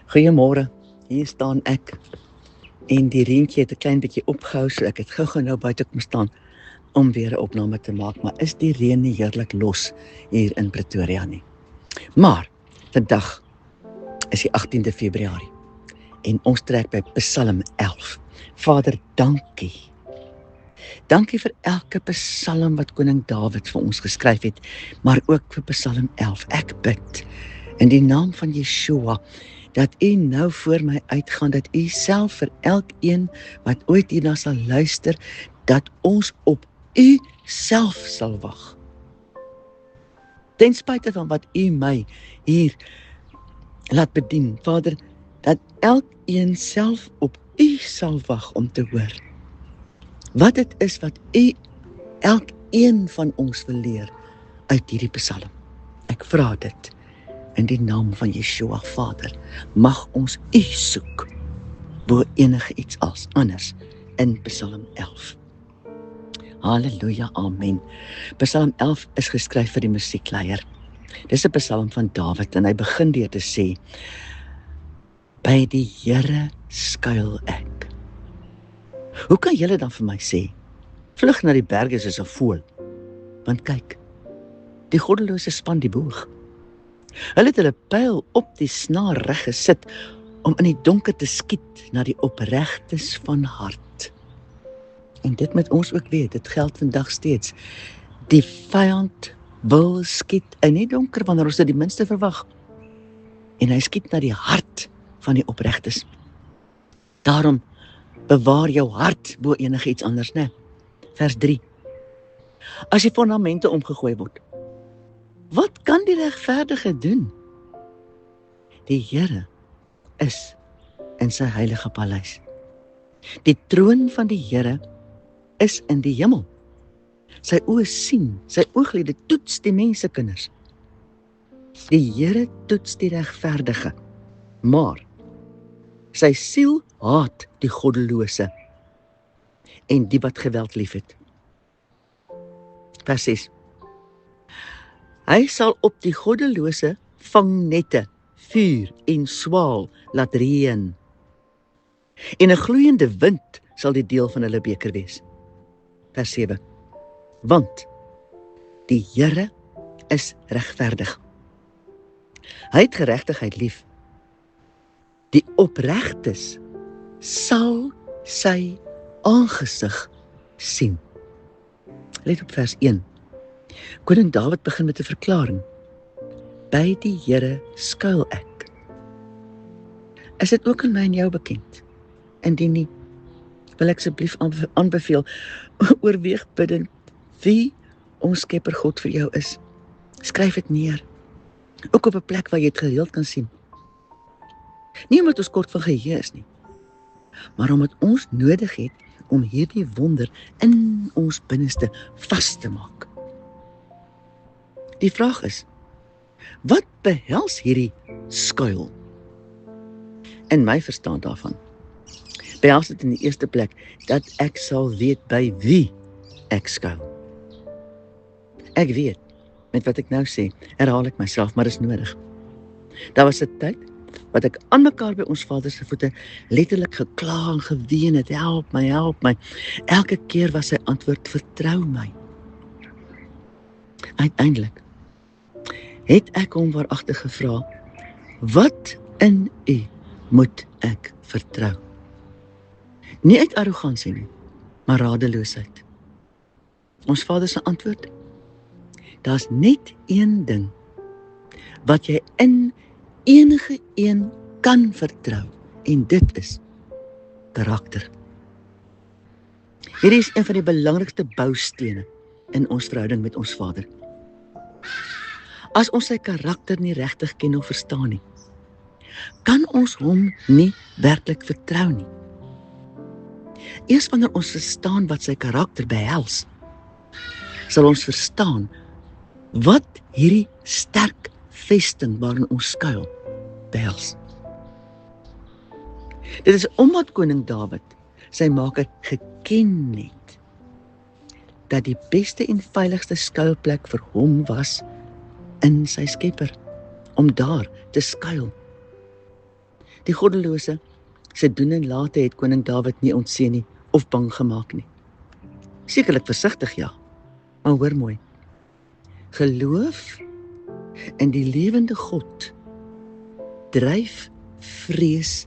Goeiemôre, hier staan ek en die reentjie het 'n klein bietjie opgehou, so ek het gou nou buite kom staan om weer 'n opname te maak, maar is die reën nie heerlik los hier in Pretoria nie. Maar vandag is die 18de Februarie en ons trek by Psalm 11. Vader, dankie. Dankie vir elke psalm wat koning Dawid vir ons geskryf het, maar ook vir Psalm 11. Ek bid in die naam van Yeshua dat U nou voor my uitgaan, dat U self vir elkeen wat ooit hierna sal luister, dat ons op U self sal wag. Ten spyte van wat U my hier laat bedien, Vader, dat elkeen self op U sal wag om te hoor wat dit is wat U elkeen van ons wil leer uit hierdie psalm. Ek vra dit in die naam van Yeshua, Vader, mag ons U soek bo enige iets anders in Psalm 11. Halleluja, amen. Psalm 11 is geskryf vir die musiekleier. Dis 'n psalm van Dawid en hy begin deur te sê: By die Here skuil ek. Hoe kan julle dan vir my sê, vlug na die berge soos 'n voël? Want kyk, die goddelose span die boog. Hulle het hulle pyl op die snaar reg gesit om in die donker te skiet na die opregtes van hart. En dit moet ons ook weet, dit geld vandag steeds. Die vyand wil skiet in die donker wanneer ons dit die minste verwag. En hy skiet na die hart van die opregtes. Daarom bewaar jou hart bo enige iets anders, né? Vers 3. As die fondamente omgegooi word, wat kan die regverdige doen? Die Here is in sy heilige paleis. Die troon van die Here is in die hemel. Sy oë sien, sy ooglede toets die mensekinders. Die Here toets die regverdige, maar sy siel haat die goddelose en die wat geweld liefhet. Vers 6. Hy sal op die goddelose vangnette, vuur en swaal laat reën. En 'n gloeiende wind sal die deel van hulle beker wees. Vers 7. Want die Here is regverdig. Hy het geregtigheid lief. Die opregtes sal sy aangesig sien. Let op vers 1. Koning Dawid begin met 'n verklaring. By die Here skuil ek. Is dit ook aan my en jou bekend? Indien nie, wil ek asseblief aanbeveel, oorweeg bidend wie ons Skepper God vir jou is. Skryf dit neer, ook op 'n plek waar jy dit gereeld kan sien. Nie omdat ons kort van geheue is nie, maar omdat ons nodig het om hierdie wonder in ons binneste vas te maak. Die vraag is, wat behels hierdie skuil? In my verstaan daarvan, behels dit in die eerste plek dat ek sal weet by wie ek skuil. Ek weet, met wat ek nou sê, herhaal ek myself, maar dis nodig. Daar was 'n tyd wat ek aan mekaar by ons Vader se voete letterlik gekla en geween het, help my, help my. Elke keer was sy antwoord, vertrou my. Uiteindelik het ek hom waaragtig gevra, wat in U moet ek vertrou? Nie uit arrogansie nie, maar radeloosheid. Ons Vader se antwoord, daar's net een ding wat jy in enige een kan vertrou, en dit is karakter. Hierdie is een van die belangrikste boustene in ons verhouding met ons Vader. As ons sy karakter nie regtig ken of verstaan nie, kan ons hom nie werklik vertrou nie. Eers wanneer ons verstaan wat sy karakter behels, sal ons verstaan wat hierdie sterk vesting waarin ons skuil behels. Dit is omdat koning Dawid sy maker geken het, dat die beste en veiligste skuilplek vir hom was in sy Skepper, om daar te skuil. Die goddelose se doen en late het koning Dawid nie ontseën nie of bang gemaak nie. Sekerlik versigtig, ja, maar hoor mooi. Geloof in die lewende God dryf vrees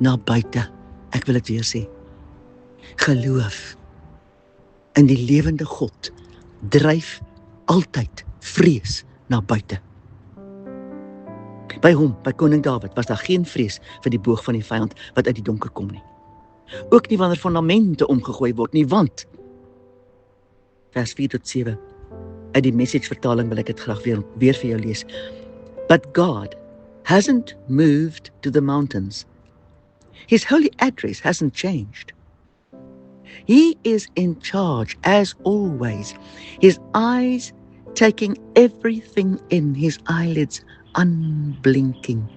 na buite. Ek wil dit weer sê. Geloof in die lewende God dryf altyd vrees na buite. By hom, by koning Dawid, was daar geen vrees vir die boog van die vyand wat uit die donker kom nie. Ook nie wanneer fundamente omgegooi word nie, want vers 4-7 uit die Message vertaling wil ek dit graag weer vir jou lees. But God hasn't moved to the mountains. His holy address hasn't changed. He is in charge as always, his eyes taking everything in, his eyelids unblinking,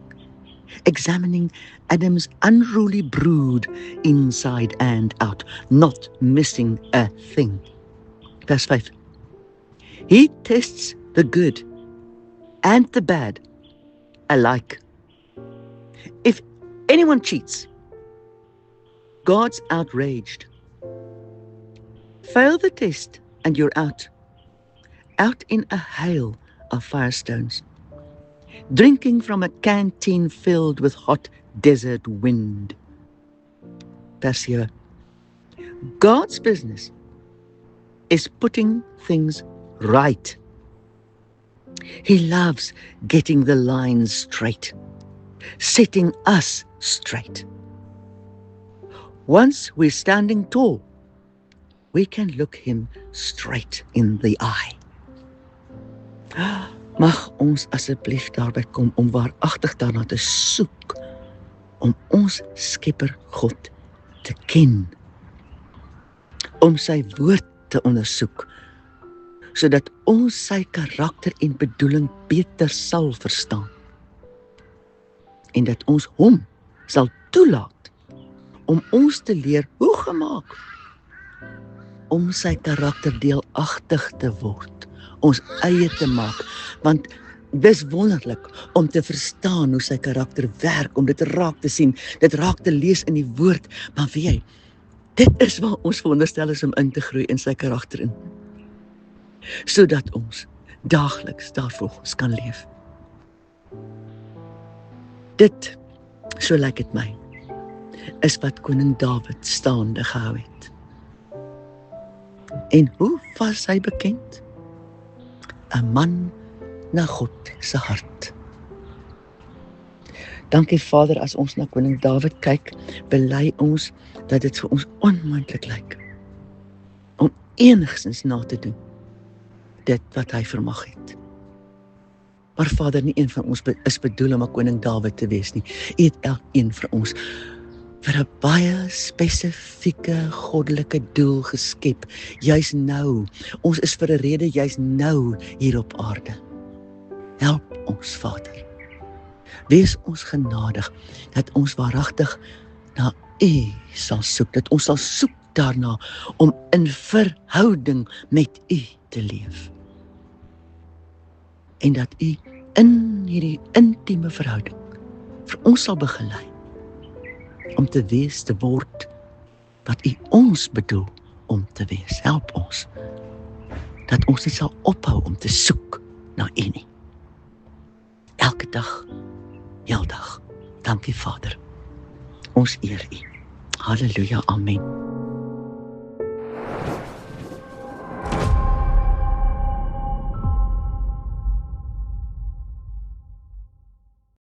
examining Adam's unruly brood inside and out, not missing a thing. Vers 5. He tests the good and the bad alike. If anyone cheats, God's outraged. Fail the test and you're out in a hail of firestones, drinking from a canteen filled with hot desert wind. Vers 7. God's business is putting things right. He loves getting the lines straight, setting us straight. Once we're standing tall, we can look him straight in the eye. Mag ons asseblief daarby kom om waaragtig daarna te soek, om ons Skepper God te ken, om sy woord te ondersoek, sodat ons sy karakter en bedoeling beter sal verstaan, en dat ons hom sal toelaat om ons te leer hoe gemaak, om sy karakter deelagtig te word, ons eie te maak, want dis wonderlik om te verstaan hoe sy karakter werk, om dit raak te sien, dit raak te lees in die woord, maar weet jy, dit is waar ons veronderstel is om in te groei in sy karakter in, sodat ons daagliks daarvolgens kan leef. Dit, so lyk dit my, is wat koning Dawid staande gehou het. En hoe was hy bekend? 'n man na God se hart. Dankie Vader, as ons na koning Dawid kyk, bely ons dat dit vir ons onmoontlik lyk om enigstens na te doen dit wat hy vermag het. Maar Vader, nie een van ons is bedoel om 'n koning Dawid te wees nie. U het elkeen vir ons vir 'n baie spesifieke goddelike doel geskep, juis nou. Ons is vir 'n rede juis nou hier op aarde. Help ons, Vader. Wees ons genadig, dat ons waaragtig na U sal soek, dat ons sal soek daarna om in verhouding met U te leef. En dat U in hierdie intieme verhouding vir ons sal begelei, om te wees, te word, wat U ons bedoel om te wees. Help ons, dat ons nie sal ophou om te soek na U nie. Elke dag, heeldag. Dankie Vader. Ons eer U. Halleluja, amen.